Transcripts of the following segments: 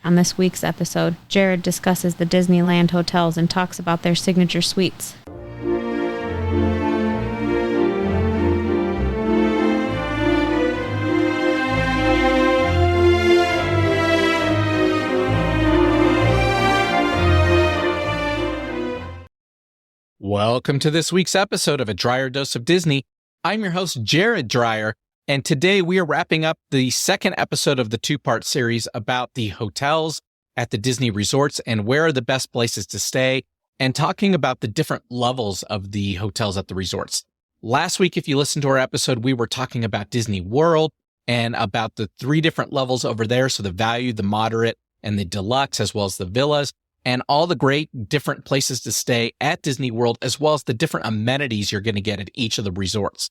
On this week's episode, Jared discusses the Disneyland hotels and talks about their signature suites. Welcome to this week's episode of A Dryer Dose of Disney. I'm your host, Jared Dryer, and today we are wrapping up the second episode of the two-part series about the hotels at the Disney resorts and where are the best places to stay, and talking about the different levels of the hotels at the resorts. Last week, if you listened to our episode, we were talking about Disney World and about the three different levels over there, so the value, the moderate, and the deluxe, as well as the villas, and all the great different places to stay at Disney World, as well as the different amenities you're going to get at each of the resorts.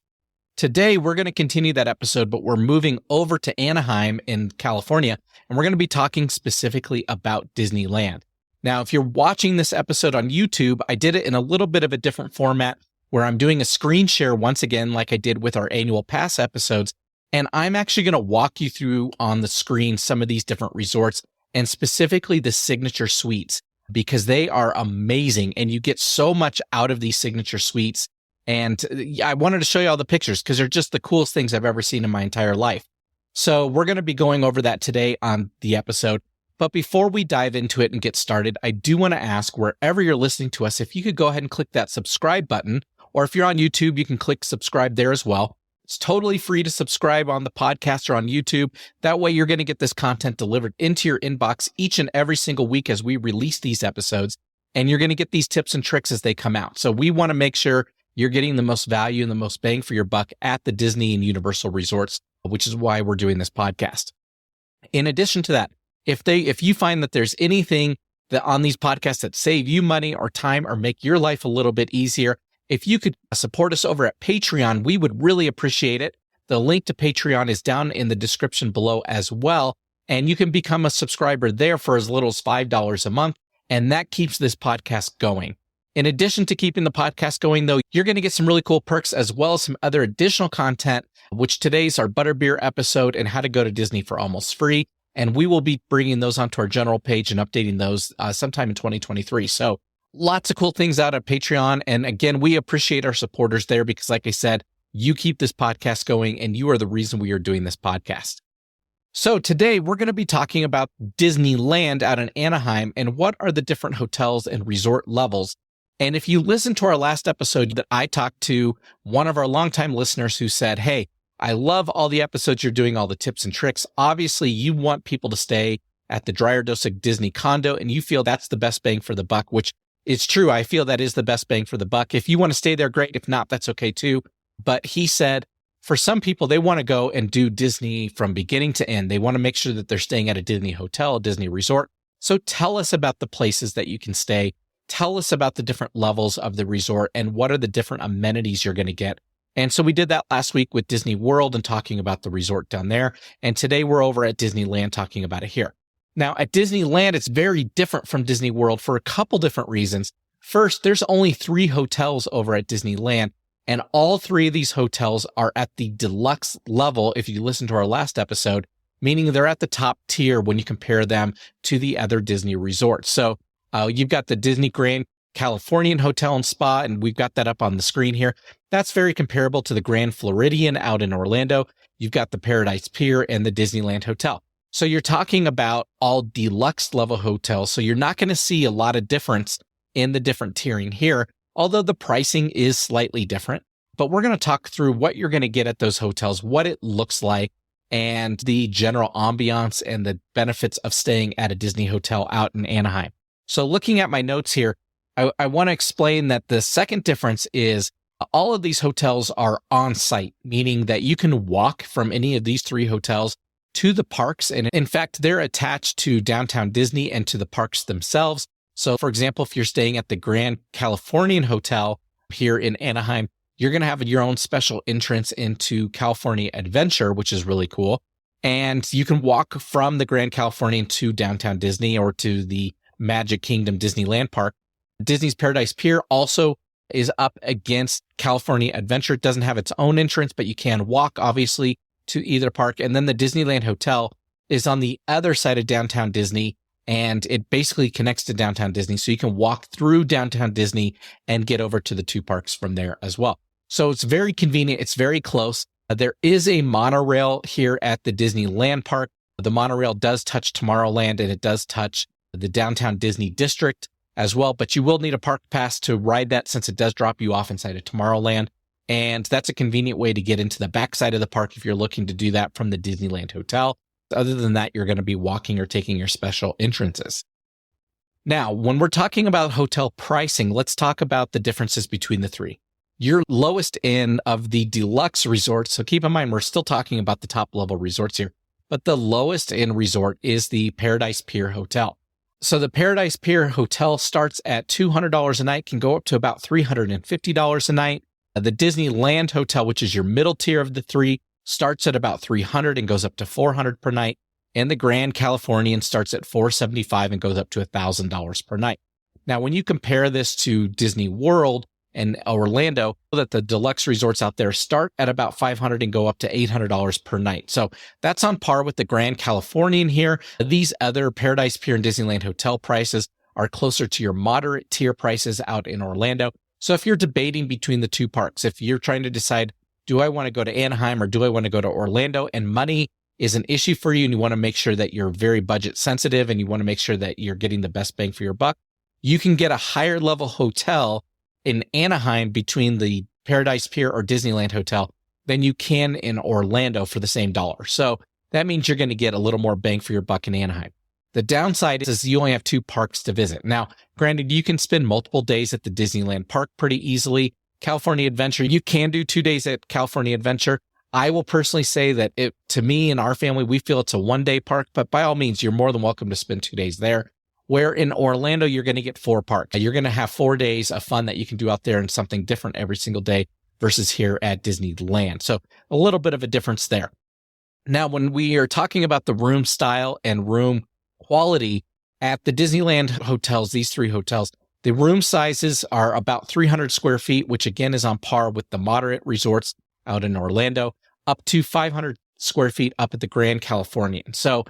Today, we're going to continue that episode, but we're moving over to Anaheim in California, and we're going to be talking specifically about Disneyland. Now, if you're watching this episode on YouTube, I did it in a little bit of a different format where I'm doing a screen share once again, like I did with our annual pass episodes, and I'm actually going to walk you through on the screen some of these different resorts, and specifically the signature suites, because they are amazing, and you get so much out of these signature suites. And I wanted to show you all the pictures because they're just the coolest things I've ever seen in my entire life. So we're going to be going over that today on the episode. But before we dive into it and get started, I do want to ask, wherever you're listening to us, if you could go ahead and click that subscribe button, or if you're on YouTube, you can click subscribe there as well. It's totally free to subscribe on the podcast or on YouTube. That way you're going to get this content delivered into your inbox each and every single week as we release these episodes. And you're going to get these tips and tricks as they come out. So we want to make sure you're getting the most value and the most bang for your buck at the Disney and Universal resorts, which is why we're doing this podcast. In addition to that, if you find that there's anything that on these podcasts that save you money or time or make your life a little bit easier, if you could support us over at Patreon, we would really appreciate it. The link to Patreon is down in the description below as well, and you can become a subscriber there for as little as $5 a month, and that keeps this podcast going. In addition to keeping the podcast going, though, you're going to get some really cool perks as well as some other additional content, which today's our Butterbeer episode and how to go to Disney for almost free. And we will be bringing those onto our general page and updating those sometime in 2023. So lots of cool things out of Patreon. And again, we appreciate our supporters there because, like I said, you keep this podcast going and you are the reason we are doing this podcast. So today we're going to be talking about Disneyland out in Anaheim and what are the different hotels and resort levels. And if you listen to our last episode that I talked to one of our longtime listeners who said, hey, I love all the episodes you're doing, all the tips and tricks. Obviously, you want people to stay at the Dryer Dose of Disney condo, and you feel that's the best bang for the buck, which is true. I feel that is the best bang for the buck. If you want to stay there, great. If not, that's okay too. But he said, for some people, they want to go and do Disney from beginning to end. They want to make sure that they're staying at a Disney hotel, a Disney resort. So tell us about the places that you can stay. Tell us about the different levels of the resort and what are the different amenities you're going to get. And so we did that last week with Disney World and talking about the resort down there. And today we're over at Disneyland talking about it here. Now at Disneyland, it's very different from Disney World for a couple different reasons. First, there's only 3 hotels over at Disneyland, and all 3 of these hotels are at the deluxe level if you listen to our last episode, meaning they're at the top tier when you compare them to the other Disney resorts. So you've got the Disney Grand Californian Hotel and Spa, and we've got that up on the screen here. That's very comparable to the Grand Floridian out in Orlando. You've got the Paradise Pier and the Disneyland Hotel. So you're talking about all deluxe level hotels. So you're not going to see a lot of difference in the different tiering here, although the pricing is slightly different. But we're going to talk through what you're going to get at those hotels, what it looks like, and the general ambiance and the benefits of staying at a Disney hotel out in Anaheim. So looking at my notes here, I want to explain that the second difference is all of these hotels are on site, meaning that you can walk from any of these 3 hotels to the parks. And in fact, they're attached to downtown Disney and to the parks themselves. So for example, if you're staying at the Grand Californian Hotel here in Anaheim, you're going to have your own special entrance into California Adventure, which is really cool. And you can walk from the Grand Californian to downtown Disney or to the Magic Kingdom Disneyland Park. Disney's Paradise Pier also is up against California Adventure. It doesn't have its own entrance, but you can walk, obviously, to either park. And then the Disneyland Hotel is on the other side of downtown Disney, and it basically connects to downtown Disney. So you can walk through downtown Disney and get over to the two parks from there as well. So it's very convenient. It's very close. There is a monorail here at the Disneyland park. The monorail does touch Tomorrowland, and it does touch the downtown Disney district as well, but you will need a park pass to ride that since it does drop you off inside of Tomorrowland. And that's a convenient way to get into the backside of the park if you're looking to do that from the Disneyland Hotel. Other than that, you're going to be walking or taking your special entrances. Now, when we're talking about hotel pricing, let's talk about the differences between the three. Your lowest end of the deluxe resorts, so keep in mind, we're still talking about the top level resorts here, but the lowest end resort is the Paradise Pier Hotel. So the Paradise Pier Hotel starts at $200 a night, can go up to about $350 a night. The Disneyland Hotel, which is your middle tier of the three, starts at about $300 and goes up to $400 per night. And the Grand Californian starts at $475 and goes up to $1,000 per night. Now, when you compare this to Disney World and Orlando, that the deluxe resorts out there start at about $500 and go up to $800 per night. So that's on par with the Grand Californian here. These other Paradise Pier and Disneyland Hotel prices are closer to your moderate tier prices out in Orlando. So if you're debating between the two parks, if you're trying to decide, do I want to go to Anaheim or do I want to go to Orlando, and money is an issue for you and you want to make sure that you're very budget sensitive and you want to make sure that you're getting the best bang for your buck, you can get a higher level hotel in Anaheim between the Paradise Pier or Disneyland Hotel than you can in Orlando for the same dollar. So that means you're going to get a little more bang for your buck in Anaheim. The downside is you only have two parks to visit. Now, granted, you can spend multiple days at the Disneyland park pretty easily. California Adventure, you can do 2 days at California Adventure. I will personally say that to me and our family, we feel it's a 1-day park, but by all means, you're more than welcome to spend 2 days there. Where in Orlando, you're going to get 4 parks. You're going to have 4 days of fun that you can do out there and something different every single day versus here at Disneyland. So a little bit of a difference there. Now, when we are talking about the room style and room quality at the Disneyland hotels, these 3 hotels, the room sizes are about 300 square feet, which again is on par with the moderate resorts out in Orlando, up to 500 square feet up at the Grand Californian. So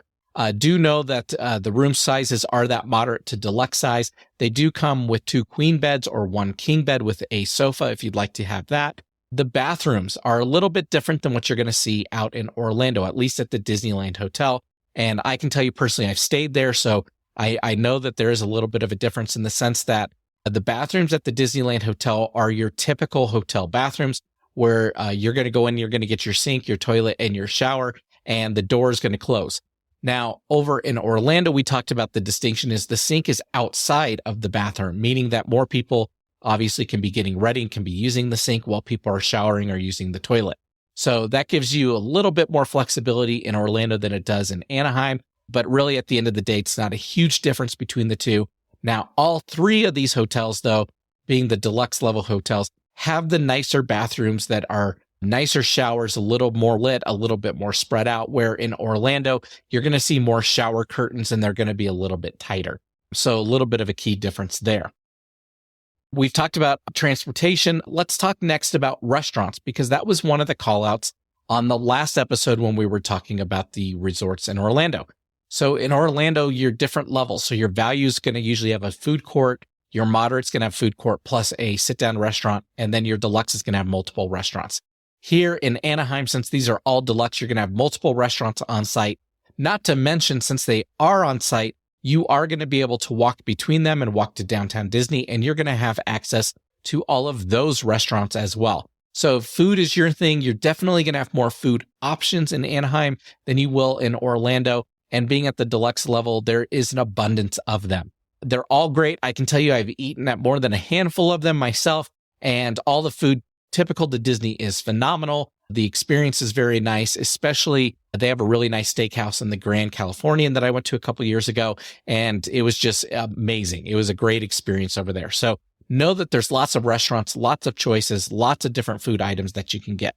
do know that the room sizes are that moderate to deluxe size. They do come with 2 queen beds or 1 king bed with a sofa if you'd like to have that. The bathrooms are a little bit different than what you're going to see out in Orlando, at least at the Disneyland Hotel. And I can tell you personally, I've stayed there, so I know that there is a little bit of a difference in the sense that the bathrooms at the Disneyland Hotel are your typical hotel bathrooms where you're going to go in, you're going to get your sink, your toilet, and your shower, and the door is going to close. Now, over in Orlando, we talked about the distinction is the sink is outside of the bathroom, meaning that more people obviously can be getting ready and can be using the sink while people are showering or using the toilet. So that gives you a little bit more flexibility in Orlando than it does in Anaheim. But really, at the end of the day, it's not a huge difference between the two. Now, all 3 of these hotels, though, being the deluxe level hotels, have the nicer bathrooms that are nicer showers, a little more lit, a little bit more spread out, where in Orlando, you're going to see more shower curtains and they're going to be a little bit tighter. So a little bit of a key difference there. We've talked about transportation. Let's talk next about restaurants, because that was one of the call outs on the last episode when we were talking about the resorts in Orlando. So in Orlando, you're different levels. So your value is going to usually have a food court. Your moderate's going to have food court plus a sit-down restaurant. And then your deluxe is going to have multiple restaurants. Here in Anaheim, since these are all deluxe, you're going to have multiple restaurants on site. Not to mention, since they are on site, you are going to be able to walk between them and walk to downtown Disney. And you're going to have access to all of those restaurants as well. So if food is your thing, you're definitely going to have more food options in Anaheim than you will in Orlando. And being at the deluxe level, there is an abundance of them. They're all great. I can tell you I've eaten at more than a handful of them myself, and all the food typical to Disney is phenomenal. The experience is very nice, especially they have a really nice steakhouse in the Grand Californian that I went to a couple of years ago, and it was just amazing. It was a great experience over there. So know that there's lots of restaurants, lots of choices, lots of different food items that you can get.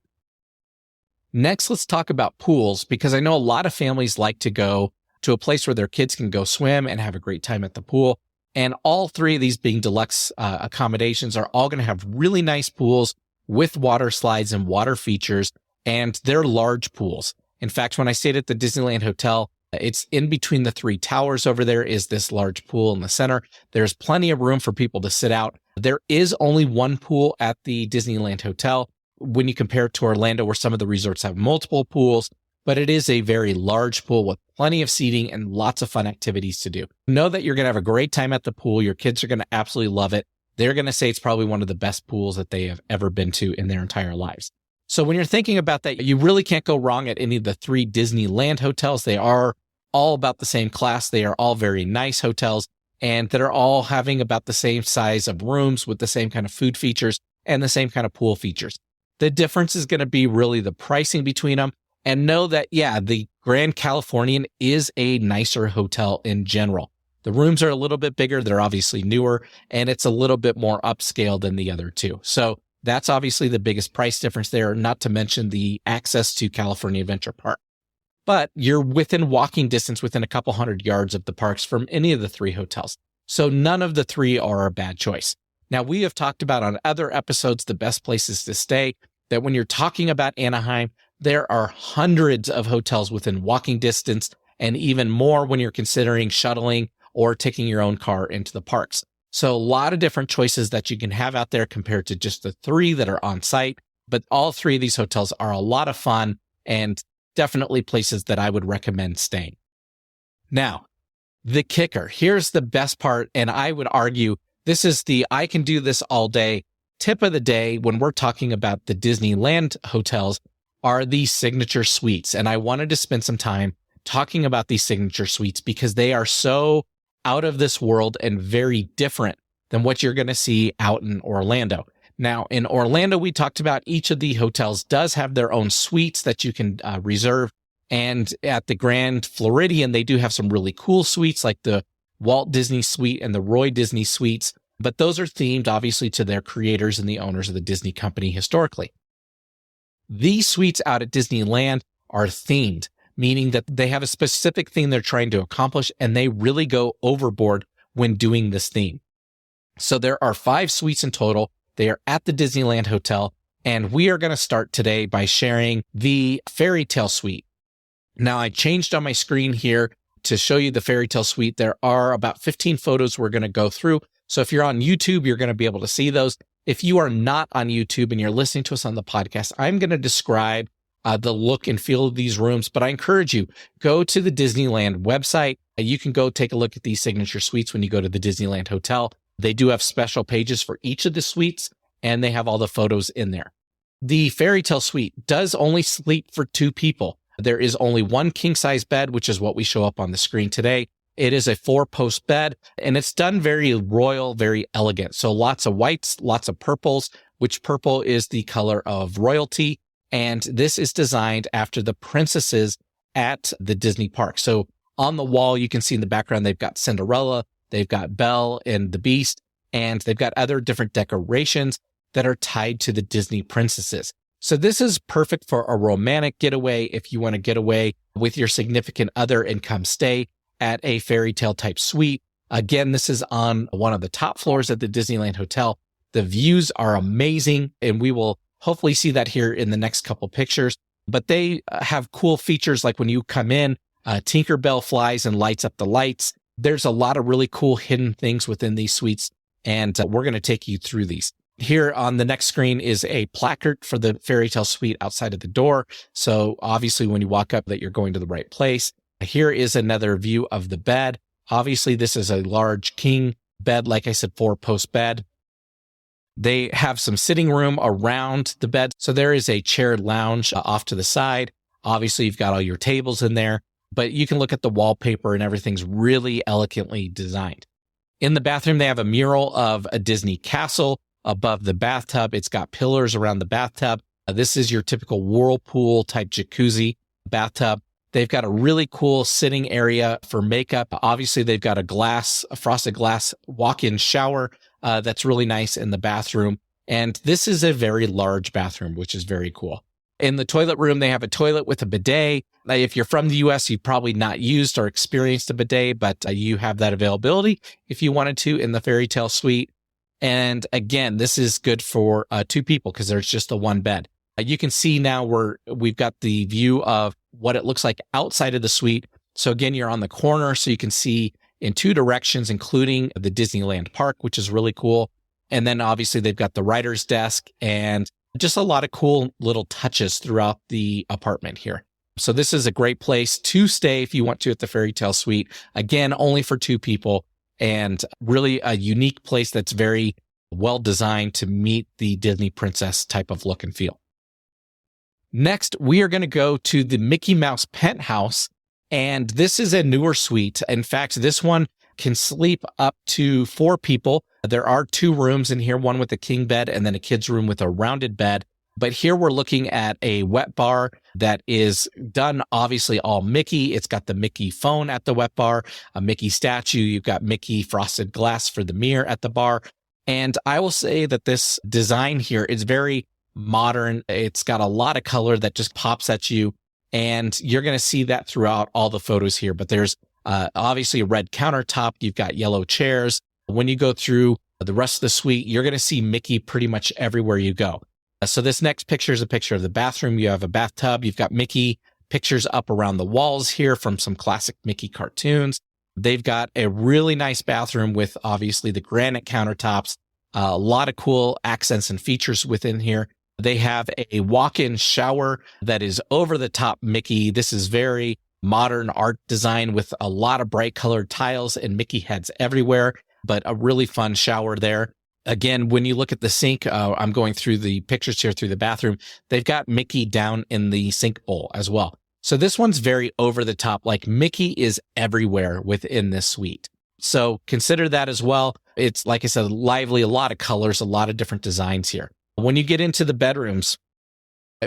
Next, let's talk about pools, because I know a lot of families like to go to a place where their kids can go swim and have a great time at the pool. And all 3 of these being deluxe accommodations are all going to have really nice pools with water slides and water features, and they're large pools. In fact, when I stayed at the Disneyland Hotel, It's in between the three towers over there is this large pool in the center. There's plenty of room for people to sit out. There is only one pool at the Disneyland Hotel when you compare it to Orlando, where some of the resorts have multiple pools, but it is a very large pool with plenty of seating and lots of fun activities to do. Know that you're going to have a great time at the pool. Your kids are going to absolutely love it. They're going to say it's probably one of the best pools that they have ever been to in their entire lives. So when you're thinking about that, you really can't go wrong at any of the three Disneyland hotels. They are all about the same class. They are all very nice hotels, and that are all having about the same size of rooms with the same kind of food features and the same kind of pool features. The difference is going to be really the pricing between them. And know that, yeah, the Grand Californian is a nicer hotel in general. The rooms are a little bit bigger. They're obviously newer, and it's a little bit more upscale than the other two. So that's obviously the biggest price difference there, not to mention the access to California Adventure Park. But you're within walking distance, within a couple hundred yards of the parks from any of the three hotels. So none of the three are a bad choice. Now, we have talked about on other episodes the best places to stay, that when you're talking about Anaheim, there are hundreds of hotels within walking distance, and even more when you're considering shuttling or taking your own car into the parks. So a lot of different choices that you can have out there compared to just the three that are on site. But all three of these hotels are a lot of fun and definitely places that I would recommend staying. Now, the kicker. Here's the best part, and I would argue this is the I can do this all day tip of the day when we're talking about the Disneyland hotels are these signature suites. And I wanted to spend some time talking about these signature suites because they are so out of this world and very different than what you're going to see out in Orlando. Now, in Orlando, we talked about each of the hotels does have their own suites that you can reserve. And at the Grand Floridian, they do have some really cool suites like the Walt Disney Suite and the Roy Disney Suites. But those are themed, obviously, to their creators and the owners of the Disney company historically. These suites out at Disneyland are themed, meaning that they have a specific theme they're trying to accomplish, and they really go overboard when doing this theme. So there are 5 suites in total. They are at the Disneyland Hotel, and we are going to start today by sharing the Fairy Tale Suite. Now, I changed on my screen here to show you the Fairy Tale Suite. There are about 15 photos we're going to go through. So if you're on YouTube, you're going to be able to see those. If you are not on YouTube and you're listening to us on the podcast, I'm going to describe the look and feel of these rooms, but I encourage you, go to the Disneyland website. You can go take a look at these signature suites when you go to the Disneyland Hotel. They do have special pages for each of the suites, and they have all the photos in there. The Fairy Tale Suite does only sleep for 2 people. There is only one king-size bed, which is what we show up on the screen today. It is a 4-post bed, and it's done very royal, very elegant. So lots of whites, lots of purples, which purple is the color of royalty. And this is designed after the princesses at the Disney park. So on the wall, you can see in the background, they've got Cinderella, they've got Belle and the Beast, and they've got other different decorations that are tied to the Disney princesses. So this is perfect for a romantic getaway if you want to get away with your significant other and come stay at a fairy tale type suite. Again, this is on one of the top floors at the Disneyland Hotel. The views are amazing, and we will hopefully see that here in the next couple pictures. But they have cool features like when you come in, Tinkerbell flies and lights up the lights. There's a lot of really cool hidden things within these suites, and we're going to take you through these. Here on the next screen is a placard for the Fairy Tale Suite outside of the door. So obviously when you walk up that you're going to the right place. Here is another view of the bed. Obviously this is a large king bed, like I said, 4-post bed. They have some sitting room around the bed. So there is a chaired lounge off to the side. Obviously you've got all your tables in there, but you can look at the wallpaper and everything's really elegantly designed. In the bathroom, they have a mural of a Disney castle above the bathtub. It's got pillars around the bathtub. This is your typical whirlpool type jacuzzi bathtub. They've got a really cool sitting area for makeup. Obviously, they've got a frosted glass walk-in shower that's really nice in the bathroom. And this is a very large bathroom, which is very cool. In the toilet room, they have a toilet with a bidet. Now, if you're from the US, you've probably not used or experienced a bidet, but you have that availability if you wanted to in the Fairy Tale Suite. And again, this is good for 2 people because there's just the one bed. You can see now we've got the view of what it looks like outside of the suite. So again, you're on the corner, so you can see in two directions, including the Disneyland park, which is really cool. And then obviously they've got the writer's desk and just a lot of cool little touches throughout the apartment here. So this is a great place to stay if you want to at the Fairy Tale Suite. Again, only for two people, and really a unique place that's very well designed to meet the Disney princess type of look and feel. Next, we are going to go to the Mickey Mouse Penthouse, and this is a newer suite. In fact, this one can sleep up to 4 people. There are 2 rooms in here, one with a king bed and then a kid's room with a rounded bed. But here we're looking at a wet bar that is done obviously all Mickey. It's got the Mickey phone at the wet bar, a Mickey statue. You've got Mickey frosted glass for the mirror at the bar. And I will say that this design here is very modern. It's got a lot of color that just pops at you. And you're going to see that throughout all the photos here. But there's obviously a red countertop. You've got yellow chairs. When you go through the rest of the suite, you're going to see Mickey pretty much everywhere you go. So this next picture is a picture of the bathroom. You have a bathtub. You've got Mickey pictures up around the walls here from some classic Mickey cartoons. They've got a really nice bathroom with obviously the granite countertops, a lot of cool accents and features within here. They have a walk-in shower that is over the top Mickey. This is very modern art design with a lot of bright colored tiles and Mickey heads everywhere, but a really fun shower there. Again, when you look at the sink, I'm going through the pictures here through the bathroom. They've got Mickey down in the sink bowl as well. So this one's very over the top, like Mickey is everywhere within this suite. So consider that as well. It's, like I said, lively, a lot of colors, a lot of different designs here. When you get into the bedrooms,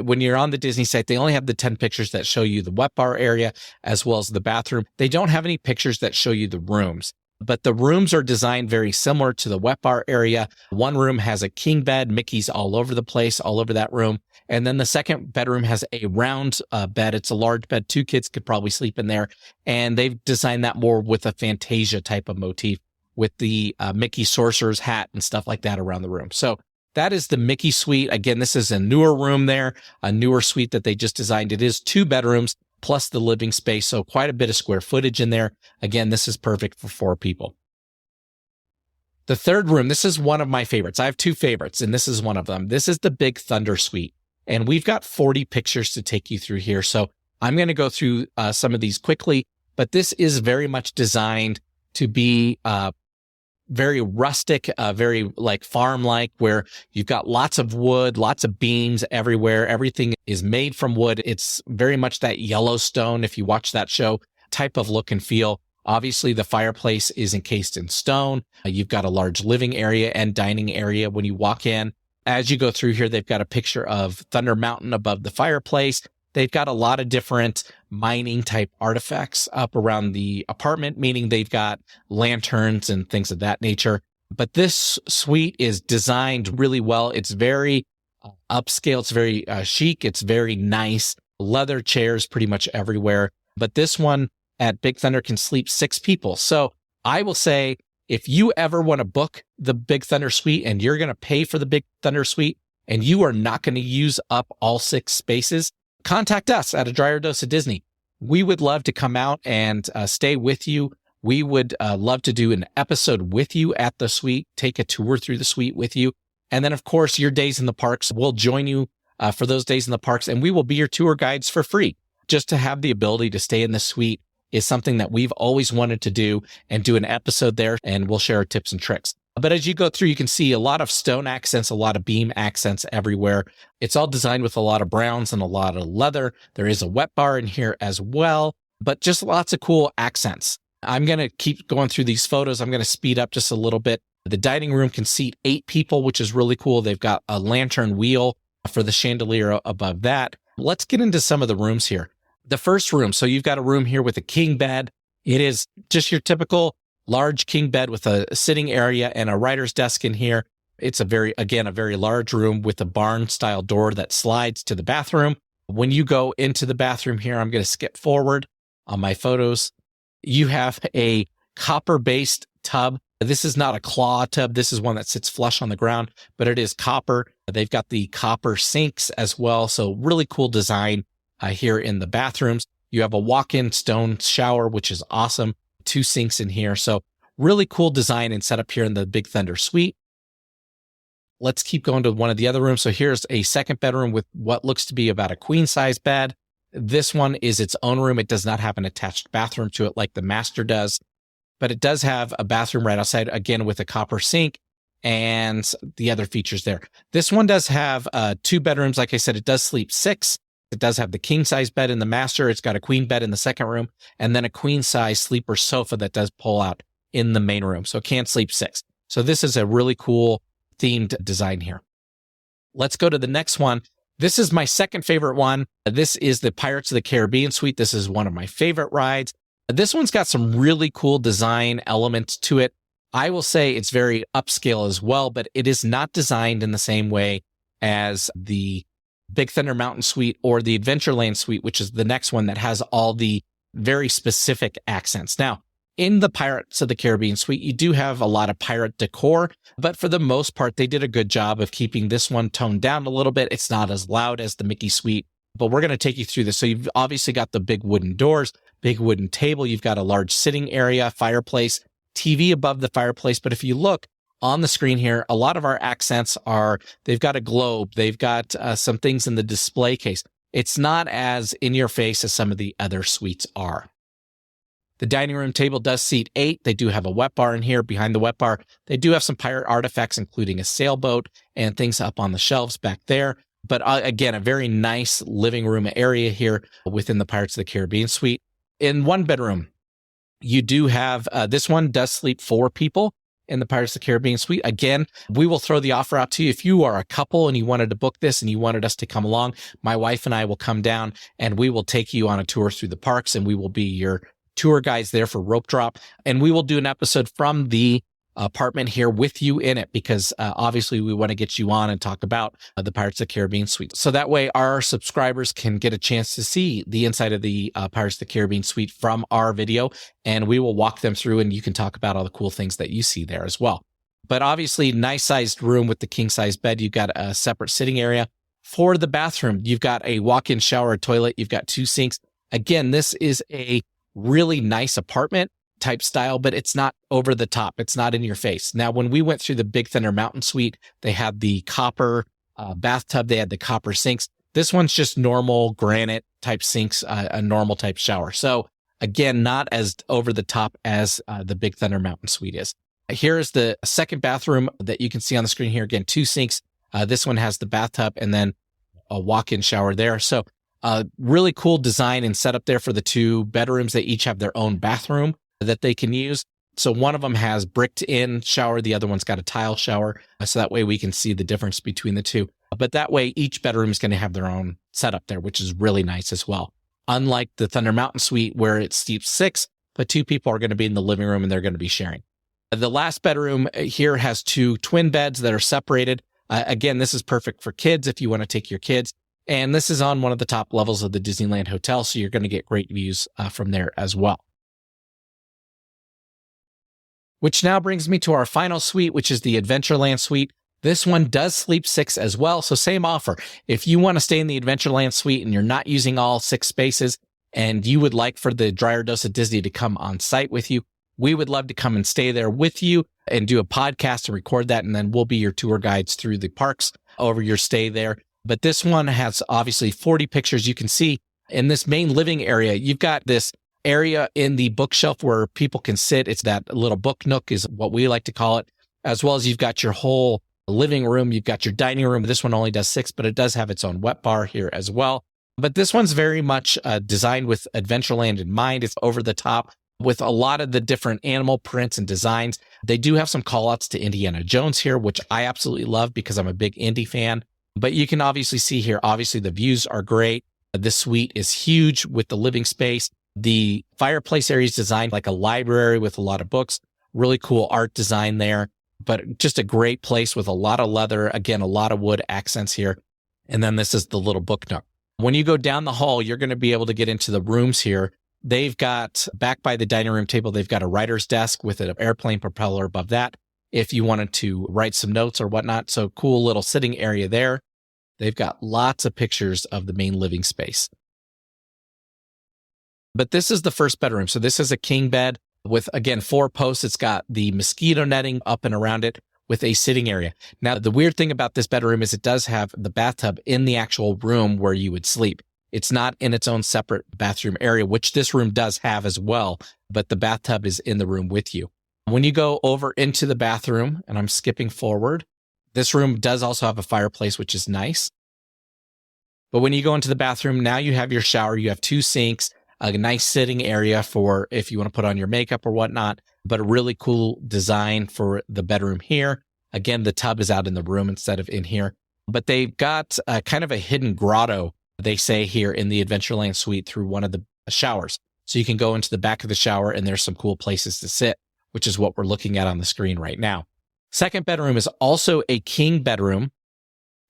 when you're on the Disney site, they only have the 10 pictures that show you the wet bar area as well as the bathroom. They don't have any pictures that show you the rooms. But the rooms are designed very similar to the wet bar area. One room has a king bed. Mickey's all over the place, all over that room. And then the second bedroom has a round bed. It's a large bed. 2 kids could probably sleep in there. And they've designed that more with a Fantasia type of motif with the Mickey sorcerer's hat and stuff like that around the room. So that is the Mickey suite. Again, this is a newer room there, a newer suite that they just designed. It is 2 bedrooms plus the living space, so quite a bit of square footage in there. Again, this is perfect for 4 people. The third room, this is one of my favorites. I have 2 favorites, and this is one of them. This is the Big Thunder Suite, and we've got 40 pictures to take you through here, so I'm going to go through some of these quickly, but this is very much designed to be very rustic, very like farm-like, where you've got lots of wood, lots of beams everywhere. Everything is made from wood. It's very much that Yellowstone, if you watch that show, type of look and feel. Obviously, the fireplace is encased in stone. You've got a large living area and dining area when you walk in. As you go through here, they've got a picture of Thunder Mountain above the fireplace. They've got a lot of different mining type artifacts up around the apartment, meaning they've got lanterns and things of that nature. But this suite is designed really well. It's very upscale. It's very chic. It's very nice. Leather chairs pretty much everywhere. But this one at Big Thunder can sleep 6 people. So I will say, if you ever want to book the Big Thunder Suite and you're going to pay for the Big Thunder Suite and you are not going to use up all 6 spaces, contact us at A Dryer Dose of Disney. We would love to come out and stay with you. We would love to do an episode with you at the suite, take a tour through the suite with you. And then, of course, your days in the parks, we'll join you for those days in the parks, and we will be your tour guides for free. Just to have the ability to stay in the suite is something that we've always wanted to do, and do an episode there, and we'll share our tips and tricks. But as you go through, you can see a lot of stone accents, a lot of beam accents everywhere. It's all designed with a lot of browns and a lot of leather. There is a wet bar in here as well, but just lots of cool accents. I'm going to keep going through these photos. I'm going to speed up just a little bit. The dining room can seat 8 people, which is really cool. They've got a lantern wheel for the chandelier above that. Let's get into some of the rooms here. The first room, so you've got a room here with a king bed. It is just your typical large king bed with a sitting area and a writer's desk in here. It's a very large room with a barn style door that slides to the bathroom. When you go into the bathroom here, I'm going to skip forward on my photos. You have a copper based tub. This is not a claw tub. This is one that sits flush on the ground, but it is copper. They've got the copper sinks as well. So really cool design here in the bathrooms. You have a walk-in stone shower, which is awesome. 2 sinks in here. So really cool design and setup here in the Big Thunder Suite. Let's keep going to one of the other rooms. So here's a second bedroom with what looks to be about a queen size bed. This one is its own room. It does not have an attached bathroom to it like the master does, but it does have a bathroom right outside, again, with a copper sink and the other features there. This one does have 2 bedrooms. Like I said, it does sleep 6. It does have the king size bed in the master. It's got a queen bed in the second room, and then a queen size sleeper sofa that does pull out in the main room. So it can sleep 6. So this is a really cool themed design here. Let's go to the next one. This is my second favorite one. This is the Pirates of the Caribbean suite. This is one of my favorite rides. This one's got some really cool design elements to it. I will say it's very upscale as well, but it is not designed in the same way as the Big Thunder Mountain suite or the Adventureland suite, which is the next one that has all the very specific accents. Now, in the Pirates of the Caribbean suite, you do have a lot of pirate decor, but for the most part, they did a good job of keeping this one toned down a little bit. It's not as loud as the Mickey suite, but we're going to take you through this. So you've obviously got the big wooden doors, big wooden table. You've got a large sitting area, fireplace, TV above the fireplace. But if you look on the screen here, a lot of our accents are, they've got a globe. They've got some things in the display case. It's not as in your face as some of the other suites are. The dining room table does seat 8. They do have a wet bar in here. Behind the wet bar, they do have some pirate artifacts, including a sailboat and things up on the shelves back there. But again, a very nice living room area here within the Pirates of the Caribbean suite. In one bedroom, you do have, this one does sleep 4 people in the Pirates of the Caribbean suite. Again, we will throw the offer out to you. If you are a couple and you wanted to book this and you wanted us to come along, my wife and I will come down and we will take you on a tour through the parks, and we will be your tour guides there for rope drop. And we will do an episode from the apartment here with you in it, because obviously we want to get you on and talk about the Pirates of the Caribbean suite. So that way our subscribers can get a chance to see the inside of the Pirates of the Caribbean suite from our video, and we will walk them through and you can talk about all the cool things that you see there as well. But obviously, nice sized room with the king size bed. You've got a separate sitting area. For the bathroom, you've got a walk-in shower, toilet. You've got 2 sinks. Again, this is a really nice apartment type style, but it's not over the top. It's not in your face. Now, when we went through the Big Thunder Mountain suite, they had the copper bathtub. They had the copper sinks. This one's just normal granite type sinks, a normal type shower. So again, not as over the top as the Big Thunder Mountain suite is. Here's the second bathroom that you can see on the screen here. Again, 2 sinks. This one has the bathtub and then a walk-in shower there. So really cool design and setup there for the 2 bedrooms. They each have their own bathroom that they can use. So one of them has bricked in shower. The other one's got a tile shower. So that way we can see the difference between the 2. But that way each bedroom is going to have their own setup there, which is really nice as well. Unlike the Thunder Mountain suite where it sleeps 6, but 2 people are going to be in the living room and they're going to be sharing. The last bedroom here has 2 twin beds that are separated. Again, this is perfect for kids if you want to take your kids. And this is on one of the top levels of the Disneyland Hotel, so you're going to get great views from there as well. Which now brings me to our final suite, which is the Adventureland suite. This one does sleep 6 as well, so same offer. If you want to stay in the Adventureland suite and you're not using all 6 spaces, and you would like for the Dryer Dose of Disney to come on site with you, we would love to come and stay there with you and do a podcast and record that, and then we'll be your tour guides through the parks over your stay there. But this one has obviously 40 pictures. You can see in this main living area, you've got this area in the bookshelf where people can sit. It's that little book nook is what we like to call it, as well as you've got your whole living room. You've got your dining room. This one only does 6, but it does have its own wet bar here as well. But this one's very much designed with Adventureland in mind. It's over the top with a lot of the different animal prints and designs. They do have some call outs to Indiana Jones here, which I absolutely love because I'm a big Indy fan. But you can obviously see here, obviously the views are great. The suite is huge with the living space. The fireplace area is designed like a library with a lot of books, really cool art design there, but just a great place with a lot of leather. Again, a lot of wood accents here. And then this is the little book nook. When you go down the hall, you're going to be able to get into the rooms here. They've got, back by the dining room table, they've got a writer's desk with an airplane propeller above that if you wanted to write some notes or whatnot. So cool little sitting area there. They've got lots of pictures of the main living space. But this is the first bedroom. So this is a king bed with, again, 4 posts. It's got the mosquito netting up and around it with a sitting area. Now, the weird thing about this bedroom is it does have the bathtub in the actual room where you would sleep. It's not in its own separate bathroom area, which this room does have as well, but the bathtub is in the room with you. When you go over into the bathroom, and I'm skipping forward, this room does also have a fireplace, which is nice. But when you go into the bathroom, now you have your shower, you have 2 sinks, a nice sitting area for if you want to put on your makeup or whatnot, but a really cool design for the bedroom here. Again, the tub is out in the room instead of in here, but they've got kind of a hidden grotto, they say here in the Adventureland suite through one of the showers. So you can go into the back of the shower and there's some cool places to sit, which is what we're looking at on the screen right now. Second bedroom is also a king bedroom.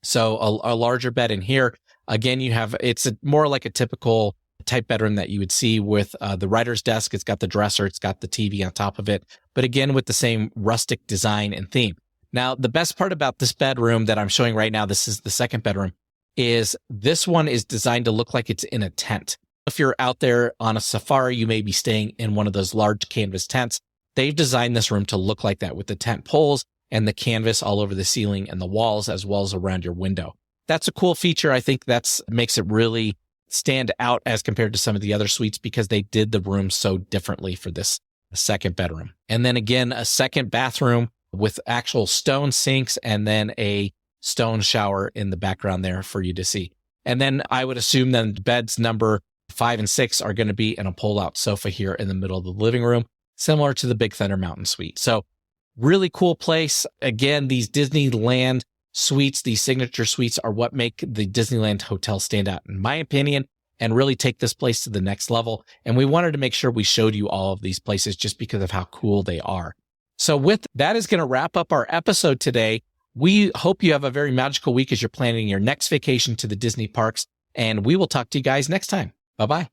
So a larger bed in here. Again, it's more like a typical type bedroom that you would see with the writer's desk. It's got the dresser, it's got the TV on top of it, but again, with the same rustic design and theme. Now, the best part about this bedroom that I'm showing right now, this is the second bedroom, is this one is designed to look like it's in a tent. If you're out there on a safari, you may be staying in one of those large canvas tents. They've designed this room to look like that with the tent poles and the canvas all over the ceiling and the walls, as well as around your window. That's a cool feature. I think makes it really stand out as compared to some of the other suites because they did the room so differently for this second bedroom. And then again, a second bathroom with actual stone sinks and then a stone shower in the background there for you to see. And then I would assume then beds number 5 and 6 are going to be in a pull-out sofa here in the middle of the living room, similar to the Big Thunder Mountain suite. So really cool place. Again, these Disneyland suites, these signature suites are what make the Disneyland hotel stand out, in my opinion, and really take this place to the next level. And we wanted to make sure we showed you all of these places just because of how cool they are. So with that is going to wrap up our episode today. We hope you have a very magical week as you're planning your next vacation to the Disney parks, and we will talk to you guys next time. Bye-bye.